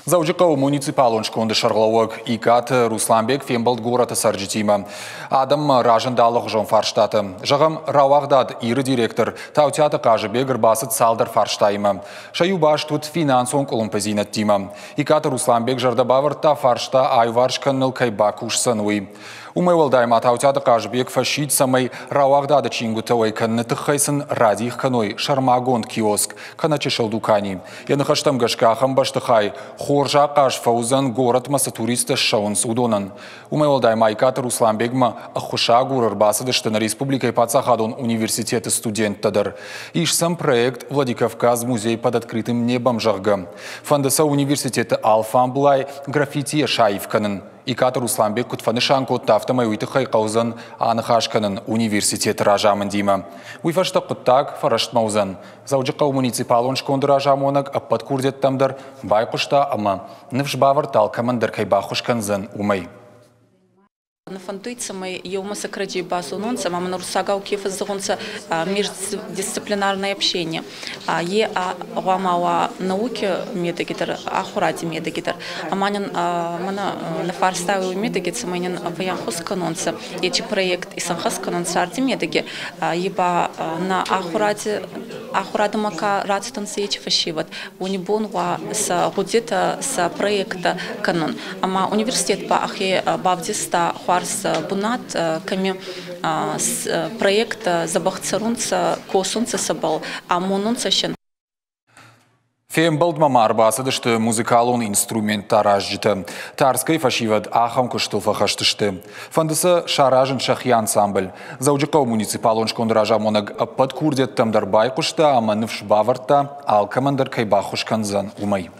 Заужикау муниципалон шконды шарлауык икат Русланбек фембалд гораты сарджитима. Адам ражындалық жон фарштаты. Жағым рауағдад иры директор таутяты кажыбегір басыт салдар фарштайма. Шаю баш тут финансон колумпазинат тима. Икат Русланбек жардабавырта фаршта айваршканныл кайбакушсан уй. Умайвалдайма таутяты кажыбек фашид самай рауағдады чингутауай канныты хайсын радих каной шармагон киоск каначешал дукани. Яны хаштам гашкахам баштыхай Хоржа қаш фаузан город маса туриста шаун судонан. Умайвалдайма икат Русланбегма ахуша гурыр басыдышты на республикой Пацахадон университеты студенттадыр. Иш сам проект Владикавказ музей под открытым небом жагга. Фандаса университеты Алфамблай граффити шаивканын. Икат Русланбек кутфанышан котта автомай уйтыхай қаузан анықашканын университет ражамын дейма. Уйфашта құттак фарашт маузан. Заужықау муниципалон шконды ражамонак аппат курдеттамдар байқұшта ама нывшбавар талкамандар кайбахушканзан умай. Нафантуйца мы еумаса кради басунонца, мама нарусагау кефа зонца междисциплинарное общение. Е ламала науки медагитар, ахуради медагитар. Аманин мана на фарставил медагитса манин ваянхус канонца. Эти проект и санхас канонца арди медаги. Еба на ахуради мака радстанцы эти фашиват. Унибон ва с гудета с проекта канон. Ама университет по ахе бавдиста Барс Бунат, ками проект забахцарунца косунца сабал, а монунца щен. Фембалд мамар басыдышты музыкалон инструмент таражжыты. Тарскай фашивад ахам кыштылфа хаштышты. Фандысы шаражын шахи ансамбль. Заужықау муниципалон шкондыража монаг аппат курдеттамдар байқушта, ама нывш баварта алкамандар кайбахушканзан умай.